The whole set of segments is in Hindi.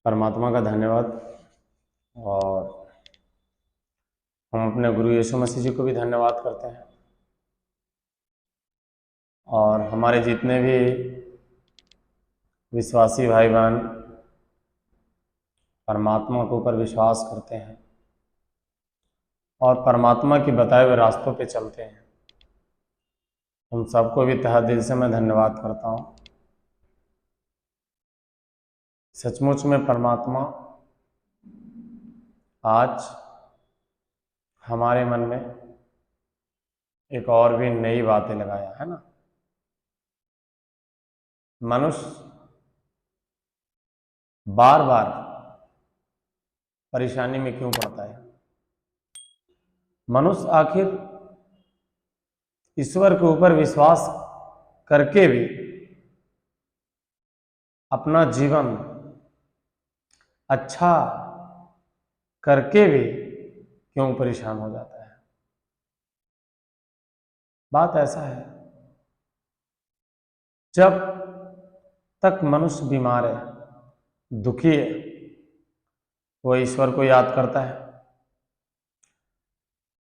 परमात्मा का धन्यवाद। और हम अपने गुरु यीशु मसीह जी को भी धन्यवाद करते हैं। और हमारे जितने भी विश्वासी भाई बहन परमात्मा के ऊपर विश्वास करते हैं और परमात्मा की बताए हुए रास्तों पे चलते हैं, उन सबको भी तहे दिल से मैं धन्यवाद करता हूँ। सचमुच में परमात्मा आज हमारे मन में एक और भी नई बातें लगाया है ना। मनुष्य बार बार परेशानी में क्यों पड़ता है? मनुष्य आखिर ईश्वर के ऊपर विश्वास करके भी अपना जीवन अच्छा करके भी क्यों परेशान हो जाता है? बात ऐसा है, जब तक मनुष्य बीमार है, दुखी है, वो ईश्वर को याद करता है।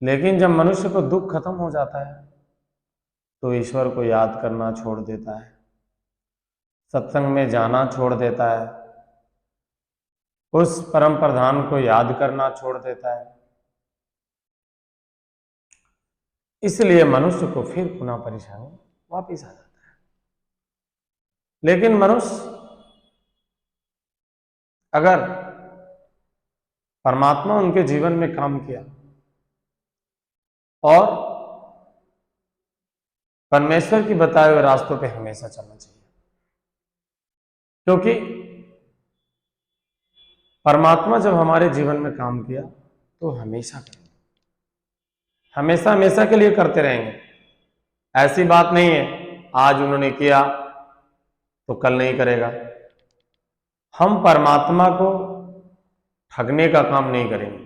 लेकिन जब मनुष्य को दुख खत्म हो जाता है तो ईश्वर को याद करना छोड़ देता है, सत्संग में जाना छोड़ देता है, उस परम प्रधान को याद करना छोड़ देता है। इसलिए मनुष्य को फिर पुनः परेशानी वापिस आ जाता है। लेकिन मनुष्य अगर परमात्मा उनके जीवन में काम किया और परमेश्वर की बताए हुए रास्तों पे हमेशा चलना चाहिए, क्योंकि परमात्मा जब हमारे जीवन में काम किया तो हमेशा करेंगे, हमेशा हमेशा के लिए करते रहेंगे। ऐसी बात नहीं है आज उन्होंने किया तो कल नहीं करेगा। हम परमात्मा को ठगने का काम नहीं करेंगे,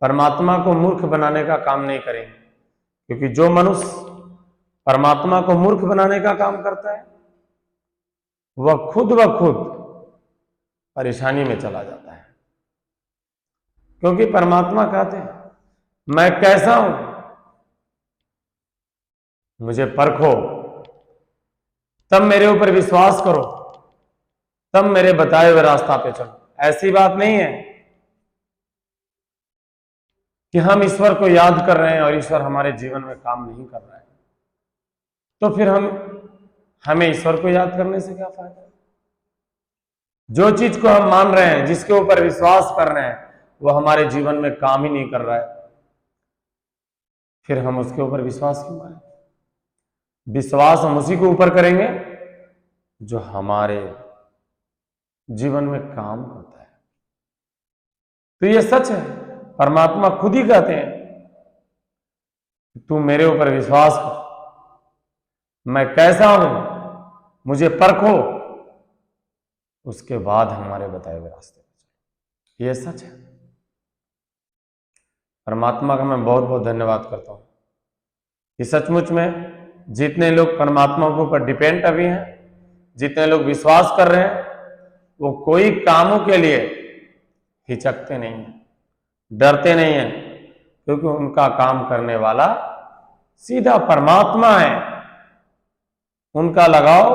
परमात्मा को मूर्ख बनाने का काम नहीं करेंगे, क्योंकि जो मनुष्य परमात्मा को मूर्ख बनाने का काम करता है वह खुद ब खुद परेशानी में चला जाता है। क्योंकि परमात्मा कहते हैं मैं कैसा हूं, मुझे परखो, तब मेरे ऊपर विश्वास करो, तब मेरे बताए हुए रास्ता पे चलो। ऐसी बात नहीं है कि हम ईश्वर को याद कर रहे हैं और ईश्वर हमारे जीवन में काम नहीं कर रहा है, तो फिर हमें ईश्वर को याद करने से क्या फायदा? जो चीज को हम मान रहे हैं, जिसके ऊपर विश्वास कर रहे हैं, वो हमारे जीवन में काम ही नहीं कर रहा है, फिर हम उसके ऊपर विश्वास क्यों करें? विश्वास हम उसी के ऊपर करेंगे जो हमारे जीवन में काम करता है। तो ये सच है, परमात्मा खुद ही कहते हैं तू मेरे ऊपर विश्वास कर, मैं कैसा हूं, मुझे परखो, उसके बाद हमारे बताए हुए रास्ते पर चलो। ये सच है। परमात्मा का मैं बहुत बहुत धन्यवाद करता हूं कि सचमुच में जितने लोग परमात्मा के ऊपर डिपेंड अभी हैं, जितने लोग विश्वास कर रहे हैं, वो कोई कामों के लिए हिचकते नहीं हैं, डरते नहीं हैं, क्योंकि उनका काम करने वाला सीधा परमात्मा है। उनका लगाव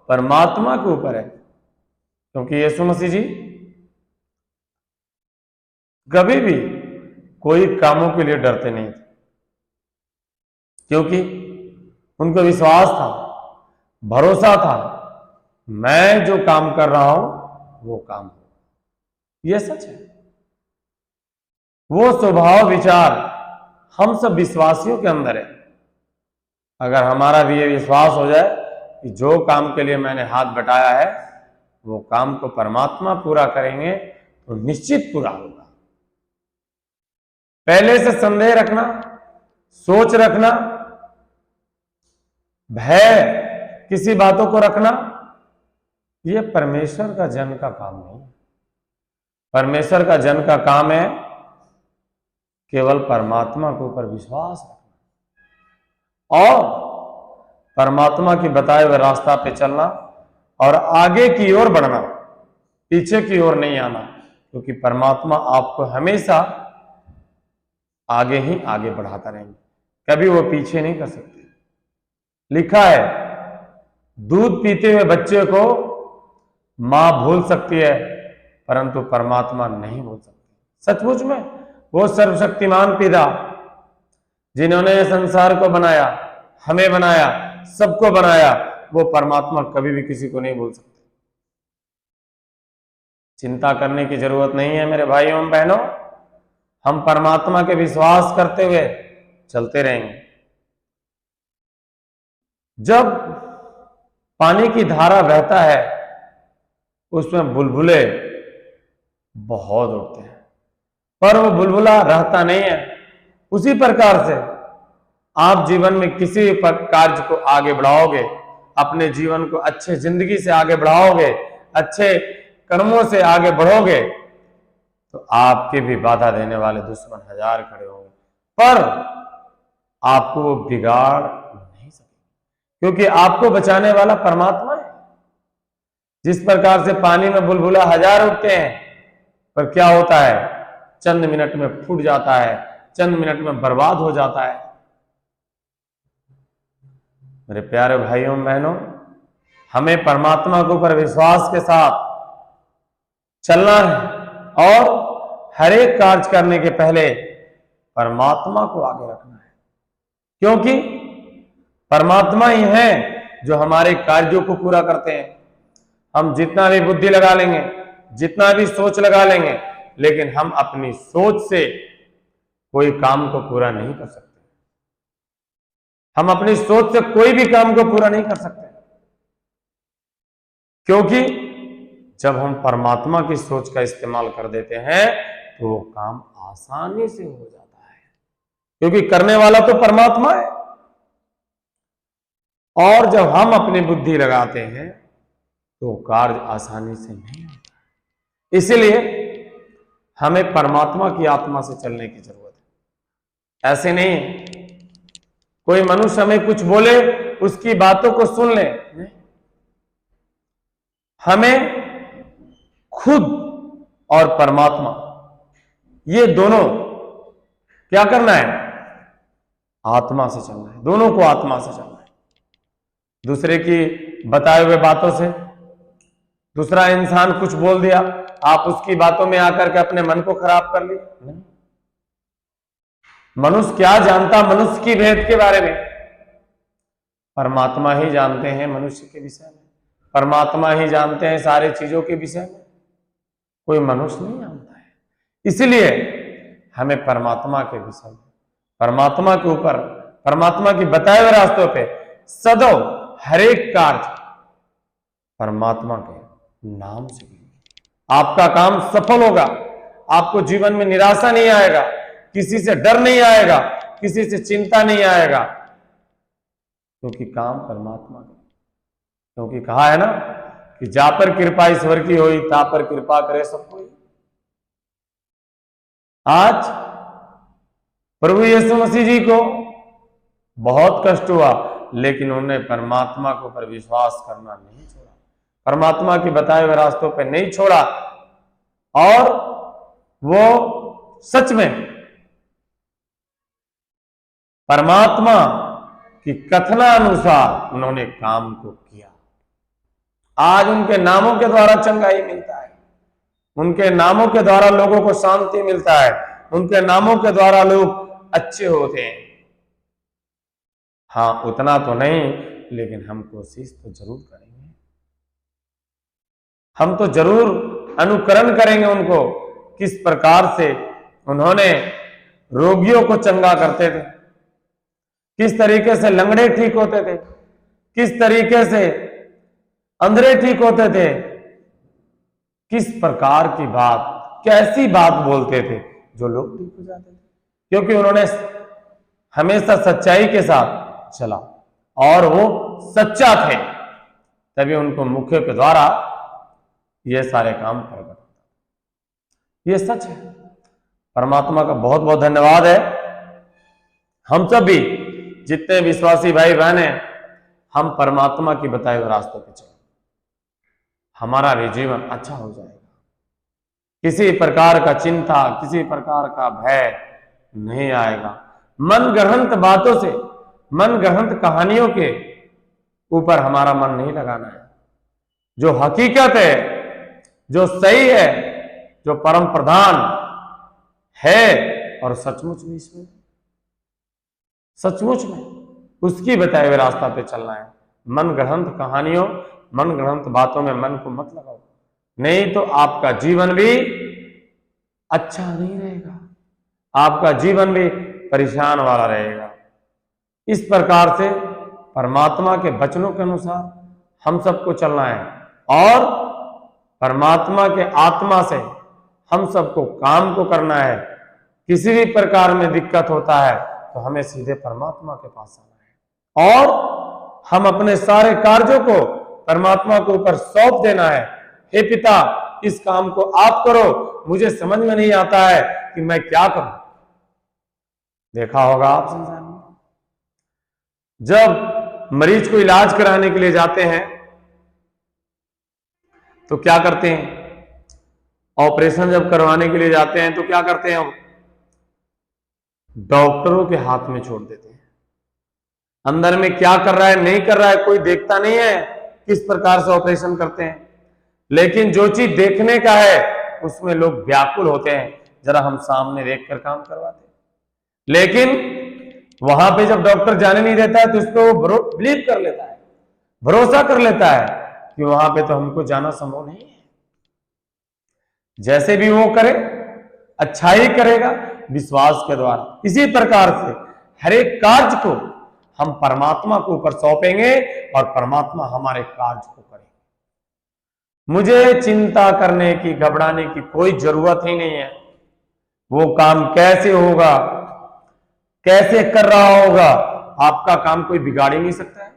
परमात्मा के ऊपर है, क्योंकि यीशु मसीह जी कभी भी कोई कामों के लिए डरते नहीं थे, क्योंकि उनको विश्वास था, भरोसा था, मैं जो काम कर रहा हूं वो काम हो। यह सच है। वो स्वभाव विचार हम सब विश्वासियों के अंदर है। अगर हमारा भी ये विश्वास हो जाए कि जो काम के लिए मैंने हाथ बटाया है वो काम को परमात्मा पूरा करेंगे, तो निश्चित पूरा होगा। पहले से संदेह रखना, सोच रखना, भय किसी बातों को रखना, यह परमेश्वर का जन का काम नहीं है। परमेश्वर का जन का काम है केवल परमात्मा के ऊपर विश्वास रखना और परमात्मा की बताए हुए रास्ता पे चलना और आगे की ओर बढ़ना। पीछे की ओर नहीं आना, क्योंकि परमात्मा आपको हमेशा आगे ही आगे बढ़ाता रहेंगे, कभी वो पीछे नहीं कर सकते। लिखा है, दूध पीते हुए बच्चे को मां भूल सकती है, परंतु परमात्मा नहीं भूल सकती। सचमुच में वो सर्वशक्तिमान पिता जिन्होंने संसार को बनाया, हमें बनाया, सबको बनाया, वो परमात्मा कभी भी किसी को नहीं भूल सकते। चिंता करने की जरूरत नहीं है मेरे भाइयों एवं बहनों, हम परमात्मा के विश्वास करते हुए चलते रहेंगे। जब पानी की धारा बहता है उसमें बुलबुले बहुत उठते हैं, पर वो बुलबुला रहता नहीं है। उसी प्रकार से आप जीवन में किसी कार्य को आगे बढ़ाओगे, अपने जीवन को अच्छे जिंदगी से आगे बढ़ाओगे, अच्छे कर्मों से आगे बढ़ोगे, तो आपके भी बाधा देने वाले दुश्मन हजार खड़े होंगे, पर आपको वो बिगाड़ नहीं सकेंगे, क्योंकि आपको बचाने वाला परमात्मा है। जिस प्रकार से पानी में बुलबुला हजार उठते हैं, पर क्या होता है, चंद मिनट में फूट जाता है, चंद मिनट में बर्बाद हो जाता है। मेरे प्यारे भाइयों बहनों, हमें परमात्मा के ऊपर विश्वास के साथ चलना है और हर एक कार्य करने के पहले परमात्मा को आगे रखना है, क्योंकि परमात्मा ही है जो हमारे कार्यों को पूरा करते हैं। हम जितना भी बुद्धि लगा लेंगे, जितना भी सोच लगा लेंगे, लेकिन हम अपनी सोच से कोई काम को पूरा नहीं कर सकते। हम अपनी सोच से कोई भी काम को पूरा नहीं कर सकते, क्योंकि जब हम परमात्मा की सोच का इस्तेमाल कर देते हैं तो वो काम आसानी से हो जाता है, क्योंकि करने वाला तो परमात्मा है। और जब हम अपनी बुद्धि लगाते हैं तो कार्य आसानी से नहीं होता। इसीलिए हमें परमात्मा की आत्मा से चलने की जरूरत है। ऐसे नहीं कोई मनुष्य हमें कुछ बोले उसकी बातों को सुन ले, हमें खुद और परमात्मा ये दोनों क्या करना है, आत्मा से चलना है, दोनों को आत्मा से चलना है। दूसरे की बताए हुए बातों से दूसरा इंसान कुछ बोल दिया, आप उसकी बातों में आकर के अपने मन को खराब कर लिए। मनुष्य क्या जानता मनुष्य की भेद के बारे में, परमात्मा ही जानते हैं मनुष्य के विषय में, परमात्मा ही जानते हैं सारी चीजों के विषय में, कोई मनुष्य नहीं जानता है। इसलिए हमें परमात्मा के विषय में, परमात्मा के ऊपर, परमात्मा की बताए हुए रास्तों पे सदैव हर एक कार्य परमात्मा के नाम से आपका काम सफल होगा। आपको जीवन में निराशा नहीं आएगा, किसी से डर नहीं आएगा, किसी से चिंता नहीं आएगा, क्योंकि काम परमात्मा का। क्योंकि कहा है ना कि जा पर कृपा ईश्वर की होई ता पर कृपा करे सब कोई। आज प्रभु यीशु मसीह जी को बहुत कष्ट हुआ, लेकिन उन्होंने परमात्मा के ऊपर विश्वास करना नहीं छोड़ा, परमात्मा के बताए हुए रास्तों पर नहीं छोड़ा, और वो सच में परमात्मा की कथनानुसार उन्होंने काम को किया। आज उनके नामों के द्वारा चंगाई मिलता है, उनके नामों के द्वारा लोगों को शांति मिलता है, उनके नामों के द्वारा लोग अच्छे होते हैं। हाँ, उतना तो नहीं, लेकिन हम कोशिश तो जरूर करेंगे, हम तो जरूर अनुकरण करेंगे उनको, किस प्रकार से उन्होंने रोगियों को चंगा करते थे, किस तरीके से लंगड़े ठीक होते थे, किस तरीके से अंधे ठीक होते थे, किस प्रकार की बात, कैसी बात बोलते थे जो लोग ठीक हो जाते थे, क्योंकि उन्होंने हमेशा सच्चाई के साथ चला और वो सच्चा थे, तभी उनको मुखों के द्वारा ये सारे काम प्रकट होते। ये सच है। परमात्मा का बहुत बहुत धन्यवाद है। हम सब भी जितने विश्वासी भाई बहन हैं, हम परमात्मा की बताए हुए रास्तों पे चलें, हमारा भी जीवन अच्छा हो जाएगा। किसी प्रकार का चिंता, किसी प्रकार का भय नहीं आएगा। मन गढ़ंत बातों से, मन गढ़ंत कहानियों के ऊपर हमारा मन नहीं लगाना है। जो हकीकत है, जो सही है, जो परम प्रधान है और सचमुच में इसमें, सचमुच में उसकी बताए हुए रास्ता पे चलना है। मन गढ़ंत कहानियों, मन गढ़ंत बातों में मन को मत लगाओ, नहीं तो आपका जीवन भी अच्छा नहीं रहेगा, आपका जीवन भी परेशान वाला रहेगा। इस प्रकार से परमात्मा के वचनों के अनुसार हम सबको चलना है और परमात्मा के आत्मा से हम सबको काम को करना है। किसी भी प्रकार में दिक्कत होता है तो हमें सीधे परमात्मा के पास आना है और हम अपने सारे कार्यों को परमात्मा के ऊपर सौंप देना है। हे पिता, इस काम को आप करो, मुझे समझ में नहीं आता है कि मैं क्या करूं। देखा होगा आप संसार में, जब मरीज को इलाज कराने के लिए जाते हैं तो क्या करते हैं, ऑपरेशन जब करवाने के लिए जाते हैं तो क्या करते हैं, डॉक्टरों के हाथ में छोड़ देते हैं। अंदर में क्या कर रहा है, नहीं कर रहा है, कोई देखता नहीं है, किस प्रकार से ऑपरेशन करते हैं। लेकिन जो चीज देखने का है उसमें लोग व्याकुल होते हैं, जरा हम सामने देखकर काम करवाते हैं। लेकिन वहां पे जब डॉक्टर जाने नहीं देता है तो उस पर वो बिलीव कर लेता है, भरोसा कर लेता है कि वहां पे तो हमको जाना संभव नहीं है। जैसे भी वो करे अच्छा ही करेगा विश्वास के द्वारा। इसी प्रकार से हर एक कार्य को हम परमात्मा के ऊपर सौंपेंगे और परमात्मा हमारे कार्य को करेंगे। मुझे चिंता करने की, घबराने की कोई जरूरत ही नहीं है। वो काम कैसे होगा, कैसे कर रहा होगा, आपका काम कोई बिगाड़ ही नहीं सकता है,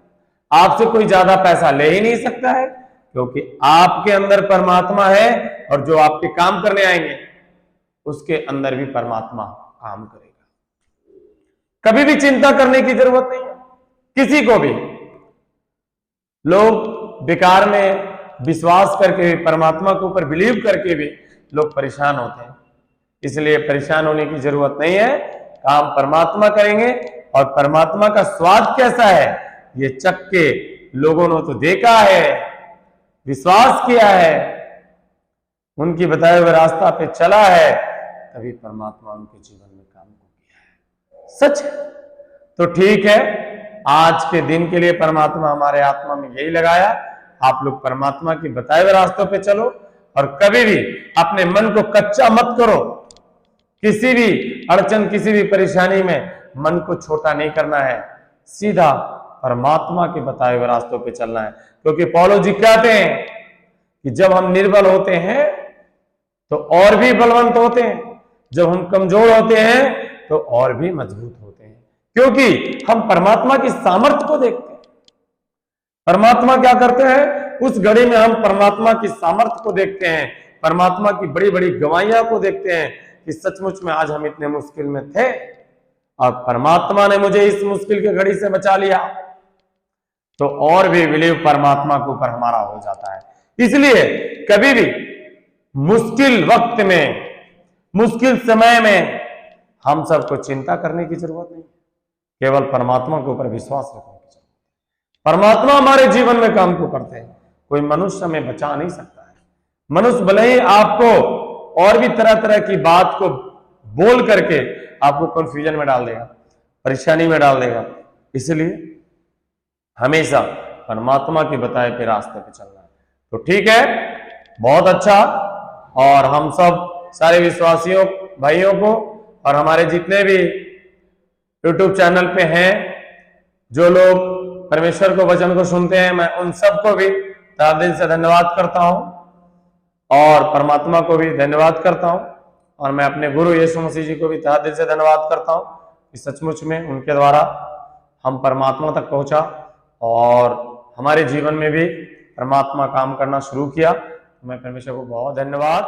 आपसे कोई ज्यादा पैसा ले ही नहीं सकता है, क्योंकि आपके अंदर परमात्मा है और जो आपके काम करने आएंगे उसके अंदर भी परमात्मा काम करेगा। कभी भी चिंता करने की जरूरत नहीं है किसी को भी। लोग बेकार में विश्वास करके, परमात्मा के ऊपर बिलीव करके भी लोग परेशान होते हैं, इसलिए परेशान होने की जरूरत नहीं है। काम परमात्मा करेंगे और परमात्मा का स्वाद कैसा है ये चख के लोगों ने तो देखा है, विश्वास किया है, उनकी बताए हुए रास्ता पे चला है, तभी परमात्मा उनके जीवन में काम को किया है। सच है। तो ठीक है, आज के दिन के लिए परमात्मा हमारे आत्मा में यही लगाया। आप लोग परमात्मा की बताए हुए रास्तों पे चलो और कभी भी अपने मन को कच्चा मत करो। किसी भी अड़चन, किसी भी परेशानी में मन को छोटा नहीं करना है, सीधा परमात्मा के बताए हुए रास्तों पे चलना है। क्योंकि पौलो जी कहते हैं कि जब हम निर्बल होते हैं तो और भी बलवंत होते हैं, जब हम कमजोर होते हैं तो और भी मजबूत होते हैं, क्योंकि हम परमात्मा की सामर्थ्य को देखते हैं। परमात्मा क्या करते हैं, उस घड़ी में हम परमात्मा की सामर्थ्य को देखते हैं, परमात्मा की बड़ी बड़ी गवाहियां को देखते हैं कि सचमुच में आज हम इतने मुश्किल में थे और परमात्मा ने मुझे इस मुश्किल की घड़ी से बचा लिया, तो और भी बिलीव परमात्मा के ऊपर हमारा हो जाता है। इसलिए कभी भी मुश्किल वक्त में, मुश्किल समय में हम सबको चिंता करने की जरूरत नहीं, केवल परमात्मा के ऊपर विश्वास रखने की जरूरत है। परमात्मा हमारे जीवन में काम को करते हैं, कोई मनुष्य हमें बचा नहीं सकता है। मनुष्य भले ही आपको और भी तरह तरह की बात को बोल करके आपको कंफ्यूजन में डाल देगा, परेशानी में डाल देगा, इसलिए हमेशा परमात्मा के बताए पे रास्ते पे चलना है। तो ठीक है, बहुत अच्छा। और हम सब सारे विश्वासियों भाइयों को और हमारे जितने भी YouTube चैनल पे हैं, जो लोग परमेश्वर को वचन को सुनते हैं, मैं उन सबको भी तहे दिल से धन्यवाद करता हूं और परमात्मा को भी धन्यवाद करता हूं और मैं अपने गुरु यीशु मसीह जी को भी तहे दिल से धन्यवाद करता हूं कि सचमुच में उनके द्वारा हम परमात्मा तक पहुंचा और हमारे जीवन में भी परमात्मा काम करना शुरू किया। मैं परमेश्वर को बहुत धन्यवाद।